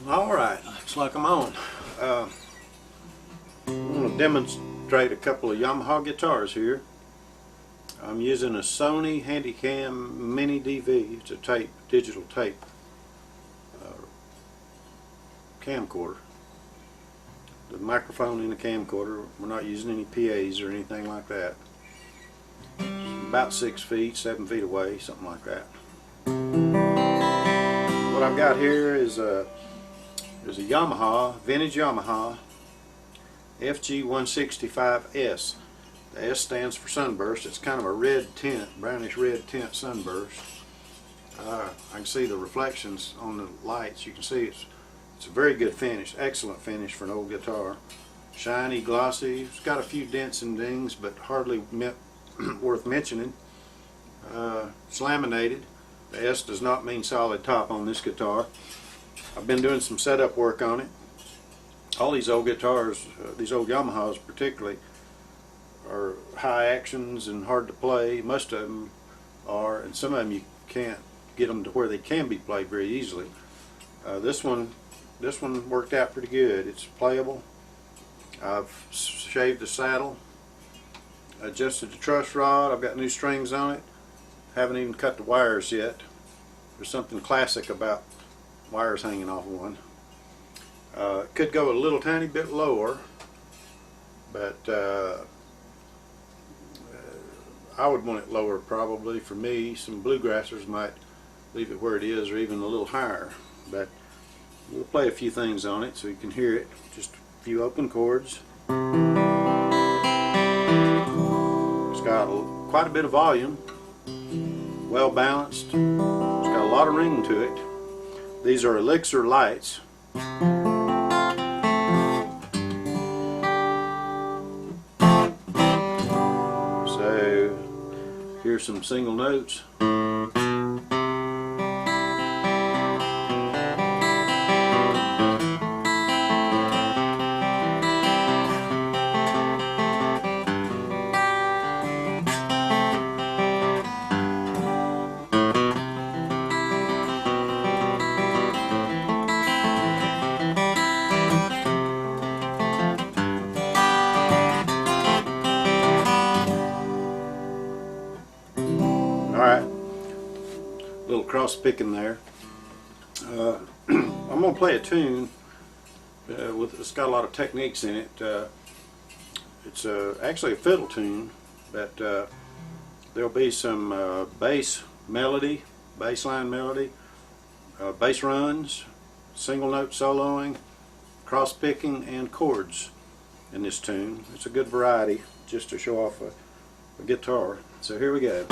Alright, looks like I'm on. I'm going to demonstrate a couple of Yamaha guitars here. I'm using a Sony Handycam Mini DV. It's a tape, digital tape camcorder. The microphone in the camcorder, we're not using any PAs or anything like that. It's about 6 feet, 7 feet away, something like that. What I've got here is there's a Yamaha, vintage Yamaha FG 165S. The S stands for sunburst. It's kind of a red tint, brownish red tint sunburst. I can see the reflections on the lights. You can see it's a very good finish, excellent finish for an old guitar. Shiny, glossy. It's got a few dents and dings, but hardly worth mentioning. It's laminated. The S does not mean solid top on this guitar. I've been doing some setup work on it. All these old guitars, these old Yamahas particularly, are high actions and hard to play. Most of them are, and some of them you can't get them to where they can be played very easily. This one worked out pretty good. It's playable. I've shaved the saddle, adjusted the truss rod. I've got new strings on it. Haven't even cut the wires yet. There's something classic about wires hanging off of one. Could go a little tiny bit lower, but I would want it lower probably. For me, some bluegrassers might leave it where it is or even a little higher, but we'll play a few things on it so you can hear it. Just a few open chords. It's got quite a bit of volume, well balanced. It's got a lot of ring to it. These are Elixir lights. So here's some single notes. Alright, a little cross picking there. I'm going to play a tune it's got a lot of techniques in it. It's actually a fiddle tune, but there'll be some bass melody, bass line melody, bass runs, single note soloing, cross picking, and chords in this tune. It's a good variety just to show off a guitar. So here we go.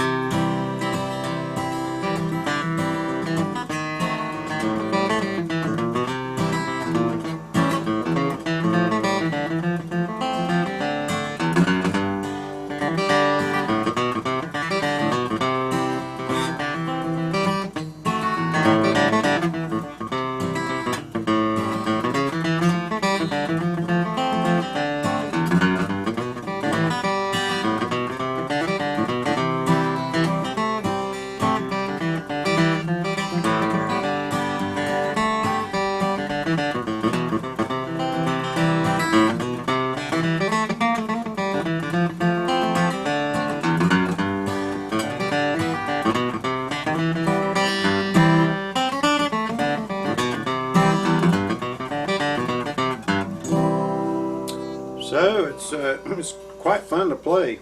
So it's quite fun to play.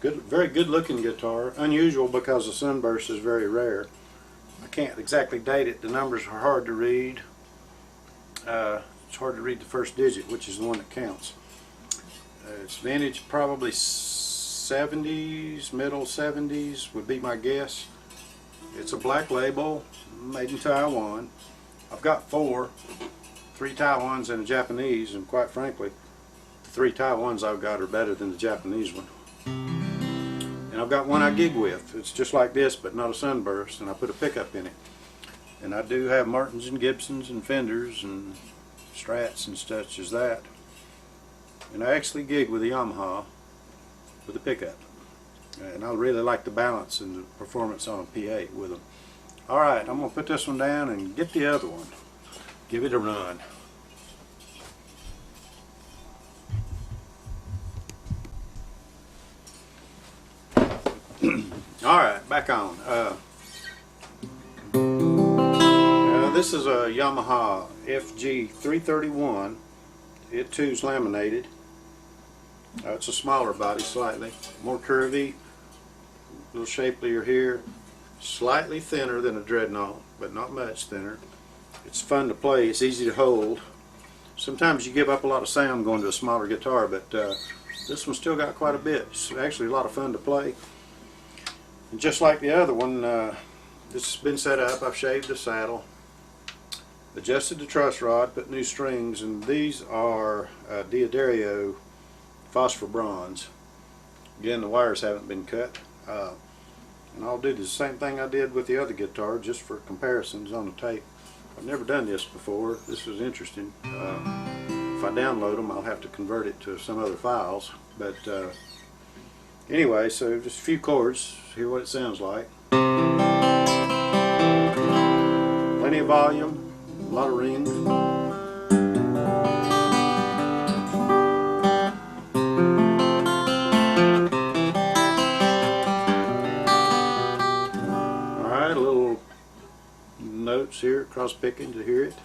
Very good looking guitar. Unusual because the sunburst is very rare. I can't exactly date it. The numbers are hard to read. It's hard to read the first digit, which is the one that counts. It's vintage, probably 70s, middle 70s would be my guess. It's a black label, made in Taiwan. I've got 3 Taiwans and a Japanese, and quite frankly, the 3 Taiwans I've got are better than the Japanese one. And I've got one I gig with. It's just like this, but not a sunburst, and I put a pickup in it. And I do have Martins and Gibsons and Fenders and Strats and such as that. And I actually gig with a Yamaha with a pickup. And I really like the balance and the performance on a PA with them. Alright, I'm going to put this one down and get the other one. Give it a run. Alright, back on. This is a Yamaha FG 331. It too is laminated. It's a smaller body slightly, more curvy, a little shapelier here, slightly thinner than a Dreadnought, but not much thinner. It's fun to play, it's easy to hold. Sometimes you give up a lot of sound going to a smaller guitar, but this one still got quite a bit. It's actually a lot of fun to play. And just like the other one, this has been set up. I've shaved the saddle, adjusted the truss rod, put new strings, and these are Diodario phosphor bronze. Again, the wires haven't been cut. And I'll do the same thing I did with the other guitar, just for comparisons on the tape. I've never done this before. This is interesting. If I download them, I'll have to convert it to some other files. But anyway, so just a few chords. Hear what it sounds like. Plenty of volume, a lot of ring. Alright, a little notes here, cross picking to hear it.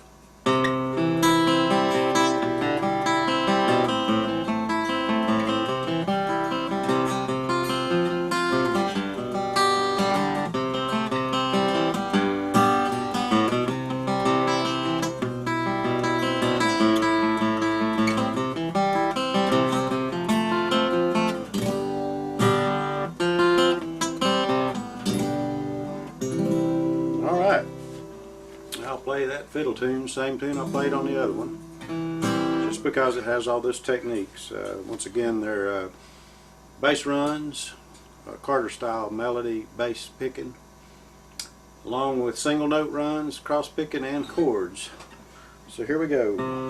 I'll play that fiddle tune, same tune I played on the other one, just because it has all those techniques. Once again, they're bass runs, Carter style melody bass picking, along with single note runs, cross picking, and chords. So here we go.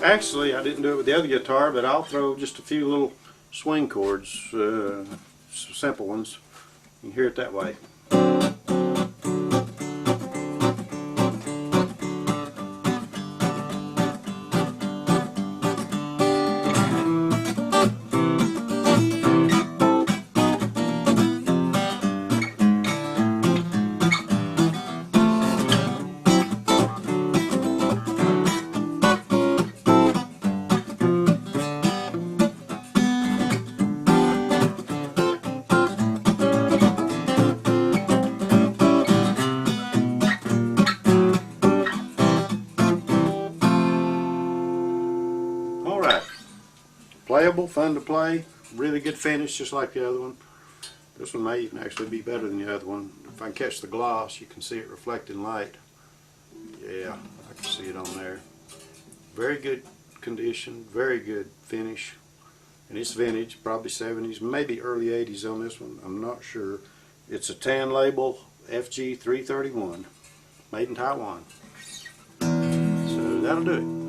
Actually, I didn't do it with the other guitar, but I'll throw just a few little swing chords, simple ones. You can hear it that way. Playable, fun to play, really good finish, just like the other one. This one may even actually be better than the other one. If I can catch the gloss, you can see it reflecting light. Yeah, I can see it on there. Very good condition, very good finish. And it's vintage, probably 70s, maybe early 80s on this one, I'm not sure. It's a tan label, FG 331, made in Taiwan. So that'll do it.